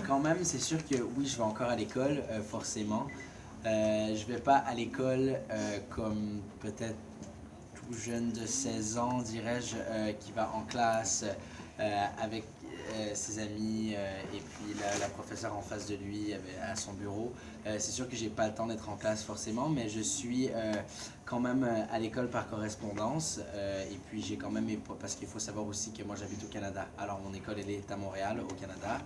Quand même, c'est sûr que oui, je vais encore à l'école, forcément. Je vais pas à l'école comme peut-être tout jeune de 16 ans, dirais-je, qui va en classe avec ses amis et puis la professeure en face de lui à son bureau. C'est sûr que j'ai pas le temps d'être en classe forcément, mais je suis quand même à l'école par correspondance. Et puis j'ai quand même parce qu'il faut savoir aussi que moi j'habite au Canada. Alors mon école elle est à Montréal, au Canada.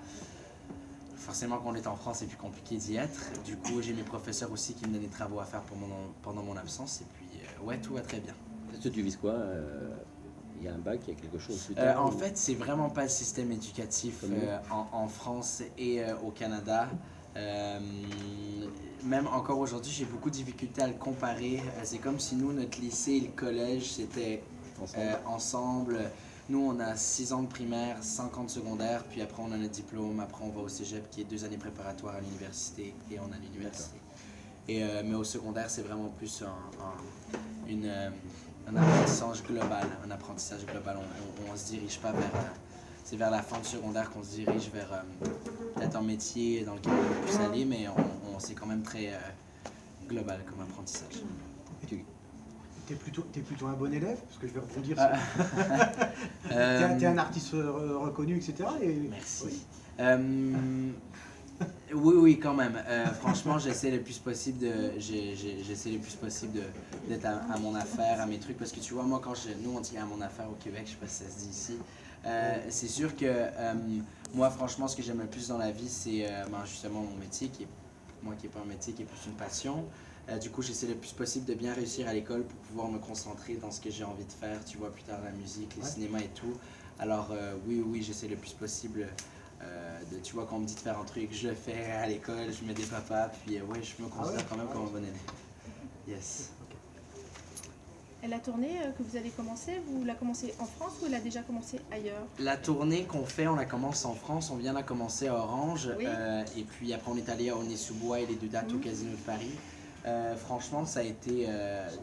Forcément, quand on est en France, c'est plus compliqué d'y être. Du coup, j'ai mes professeurs aussi qui me donnent des travaux à faire pendant mon absence. Et puis, ouais, tout va très bien. Est-ce que tu vises quoi Il y a un bac, il y a quelque chose plus tard En fait, c'est vraiment pas le système éducatif en France et au Canada. Même encore aujourd'hui, j'ai beaucoup de difficultés à le comparer. C'est comme si nous, notre lycée et le collège, c'était ensemble. Nous, on a 6 ans de primaire, 5 ans de secondaire, puis après on a notre diplôme, après on va au cégep qui est 2 années préparatoires à l'université et on a l'université. Mais au secondaire, c'est vraiment plus un apprentissage global. Un apprentissage global. On se dirige pas vers... c'est vers la fin du secondaire qu'on se dirige vers peut-être un métier dans lequel on peut plus aller, mais c'est quand même très global comme apprentissage. T'es plutôt un bon élève, parce que je vais rebondir sur... T'es un artiste reconnu, etc. Merci. Oui. Oui, quand même. Franchement, j'essaie le plus possible d'être à mon affaire, à mes trucs, parce que tu vois, moi, nous, on dit à mon affaire au Québec, je sais pas si ça se dit ici. C'est sûr que moi, franchement, ce que j'aime le plus dans la vie, c'est justement mon métier, qui est pas un métier, qui est plus une passion. Du coup, j'essaie le plus possible de bien réussir à l'école pour pouvoir me concentrer dans ce que j'ai envie de faire, tu vois, plus tard la musique, le cinéma et tout. Alors, oui, j'essaie le plus possible. Tu vois, quand on me dit de faire un truc, je le fais à l'école, je mets des papas, puis ouais, je me considère quand même comme un bon élève. Yes. Et la tournée que vous allez commencer, vous la commencez en France ou elle a déjà commencé ailleurs? La tournée qu'on fait, on la commence en France, on vient la commencer à Orange, oui. Et puis après on est allé à Aulnay-sous-Bois et les 2 dates au Casino de Paris. Franchement, ça a été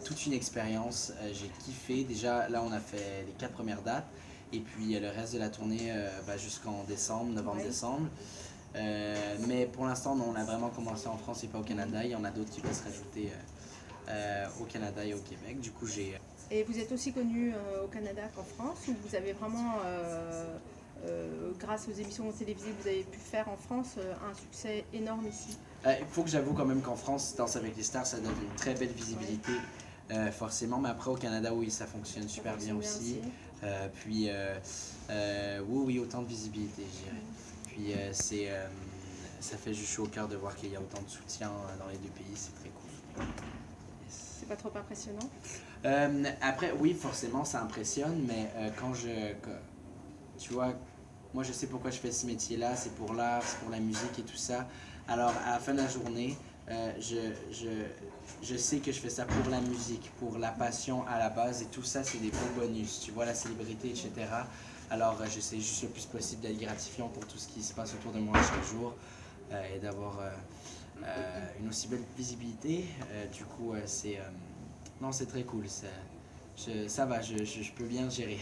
toute une expérience, j'ai kiffé. Déjà, là, on a fait les 4 premières dates. Et puis le reste de la tournée va jusqu'en décembre, novembre-décembre. Mais pour l'instant, on a vraiment commencé en France et pas au Canada. Il y en a d'autres qui vont se rajouter au Canada et au Québec. Du coup, Et vous êtes aussi connu au Canada qu'en France, ou vous avez vraiment, grâce aux émissions télévisées que vous avez pu faire en France, un succès énorme ici? Il faut que j'avoue quand même qu'en France, Danse avec les stars, ça donne une très belle visibilité. Forcément, mais après au Canada, oui, ça fonctionne super bien aussi. Puis, oui, autant de visibilité, je dirais. Puis, ça fait juste chaud au cœur de voir qu'il y a autant de soutien dans les 2 pays, c'est très cool. Yes. C'est pas trop impressionnant? Après, oui, forcément, ça impressionne, mais tu vois, moi je sais pourquoi je fais ce métier-là, c'est pour l'art, c'est pour la musique et tout ça. Alors, à la fin de la journée, je sais que je fais ça pour la musique, pour la passion à la base, et tout ça, c'est des beaux bonus, tu vois, la célébrité, etc. Alors, j'essaie juste le plus possible d'être gratifiant pour tout ce qui se passe autour de moi chaque jour et d'avoir une aussi belle visibilité. Du coup, non, c'est très cool, ça va, je peux bien le gérer.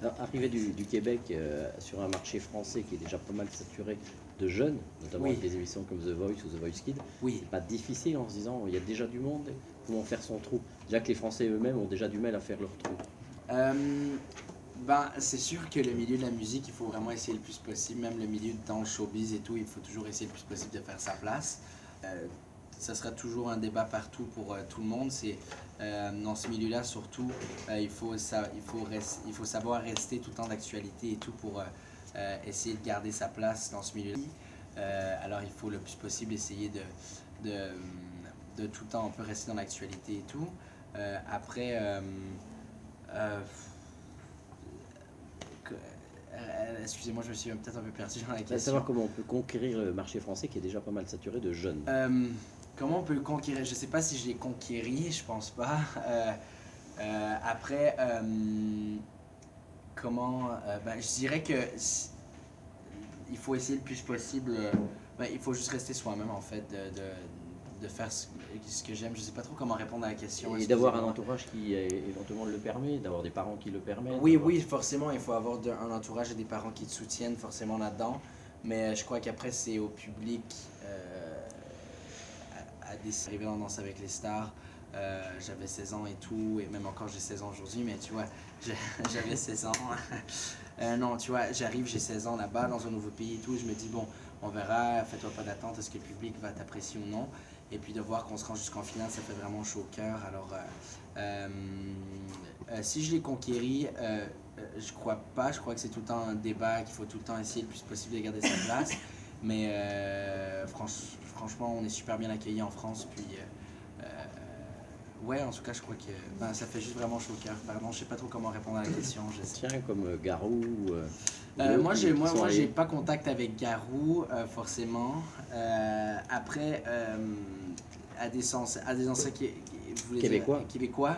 Alors, arrivé du Québec sur un marché français qui est déjà pas mal saturé de jeunes, notamment avec des émissions comme The Voice ou The Voice Kids, c'est pas difficile en se disant il y a déjà du monde, comment faire son trou? Déjà que les Français eux-mêmes ont déjà du mal à faire leur trou. C'est sûr que le milieu de la musique, il faut vraiment essayer le plus possible, même le milieu dans le showbiz et tout, il faut toujours essayer le plus possible de faire sa place. Ça sera toujours un débat partout pour tout le monde. Dans ce milieu-là, surtout, il faut savoir rester tout le temps d'actualité et tout pour essayer de garder sa place dans ce milieu-là. Alors, il faut le plus possible essayer de tout le temps un peu rester dans l'actualité et tout. Après, excusez-moi, je me suis peut-être un peu perdu dans la question. Savoir comment on peut conquérir le marché français qui est déjà pas mal saturé de jeunes. Comment on peut le conquérir? Je sais pas si je l'ai conquéri, je pense pas. Après, je dirais que il faut essayer le plus possible. Il faut juste rester soi-même en fait, de faire ce que j'aime. Je sais pas trop comment répondre à la question. Et d'avoir un entourage qui éventuellement le permet, d'avoir des parents qui le permettent. Oui, oui, forcément, il faut avoir un entourage et des parents qui te soutiennent forcément là-dedans. Mais je crois qu'après, c'est au public à décider dans Danse avec les stars. J'avais 16 ans et tout, et même encore j'ai 16 ans aujourd'hui, mais tu vois, j'avais 16 ans. Non, tu vois, j'arrive, j'ai 16 ans là-bas, dans un nouveau pays et tout, je me dis, bon, on verra, fais-toi pas d'attente, est-ce que le public va t'apprécier ou non? Et puis de voir qu'on se rend jusqu'en finale, ça fait vraiment chaud au cœur. Alors, si je l'ai conquéri, je crois pas, je crois que c'est tout le temps un débat, qu'il faut tout le temps essayer le plus possible de garder sa place. Mais franchement, on est super bien accueillis en France, puis... ouais, en tout cas, je crois que ça fait juste vraiment chaud au cœur. Pardon, je sais pas trop comment répondre à la question. Tiens, comme Garou. Moi, j'ai pas contact avec Garou, forcément. Après, à des sens québécois.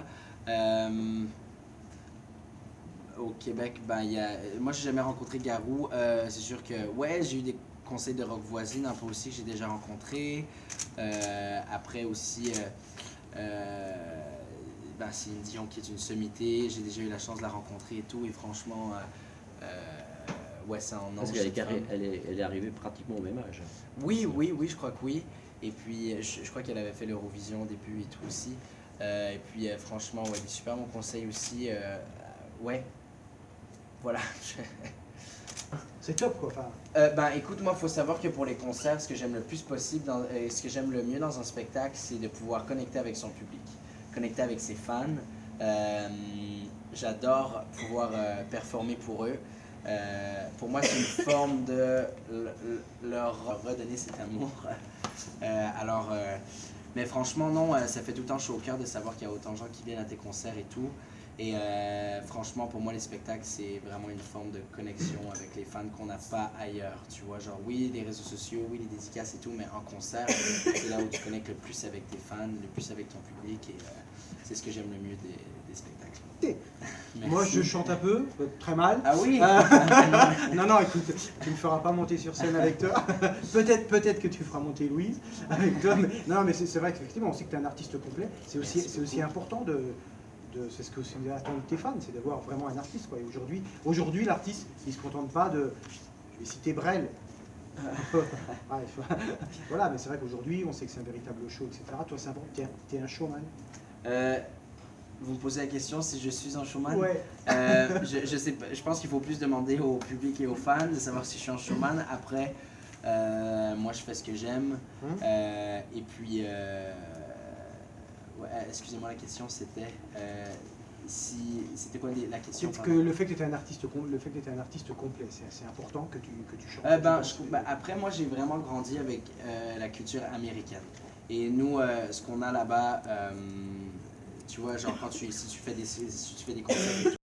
Au Québec, moi, j'ai jamais rencontré Garou. C'est sûr que, ouais, j'ai eu des conseils de rock voisine, un peu aussi, que j'ai déjà rencontré. Après aussi. Céline Dion qui est une sommité, j'ai déjà eu la chance de la rencontrer et tout, et franchement, ouais, ça en Parce qu'elle est arrivée pratiquement au même âge. Oui, je crois que oui. Et puis, je crois qu'elle avait fait l'Eurovision au début et tout aussi. Et puis, franchement, ouais, des super bons conseils aussi. Ouais, voilà. C'est top, quoi. Enfin... écoute, moi, il faut savoir que pour les concerts, ce que j'aime le plus possible, ce que j'aime le mieux dans un spectacle, c'est de pouvoir connecter avec son public, connecter avec ses fans. J'adore pouvoir performer pour eux. Pour moi, c'est une forme de leur redonner cet amour. Mais franchement, non, ça fait tout le temps chaud au cœur de savoir qu'il y a autant de gens qui viennent à tes concerts et tout. Et franchement, pour moi, les spectacles, c'est vraiment une forme de connexion avec les fans qu'on n'a pas ailleurs. Tu vois, genre, oui, les réseaux sociaux, oui, les dédicaces et tout, mais en concert, c'est là où tu connectes le plus avec tes fans, le plus avec ton public. Et c'est ce que j'aime le mieux des spectacles. Moi, je chante un peu, très mal. Ah oui Non, écoute, tu ne me feras pas monter sur scène avec toi. Peut-être que tu feras monter Louise avec toi. Mais, non, mais c'est vrai qu'effectivement, on sait que tu es un artiste complet. C'est aussi important c'est ce que attendent tes fans, c'est d'avoir vraiment un artiste, quoi. Et aujourd'hui, l'artiste, il ne se contente pas de... Je vais citer Brel. Voilà, mais c'est vrai qu'aujourd'hui, on sait que c'est un véritable show, etc. Toi, c'est important, t'es un showman. Vous me posez la question si je suis un showman? Ouais. Je sais pas, je pense qu'il faut plus demander au public et aux fans de savoir si je suis un showman. Après, moi, je fais ce que j'aime. Et puis... ouais, excusez-moi, la question c'était c'était quoi la question? Le fait que tu étais un artiste complet, c'est important que tu chantes. Après, moi j'ai vraiment grandi avec la culture américaine. Et nous, ce qu'on a là-bas, tu vois, genre si tu fais des concerts et tout,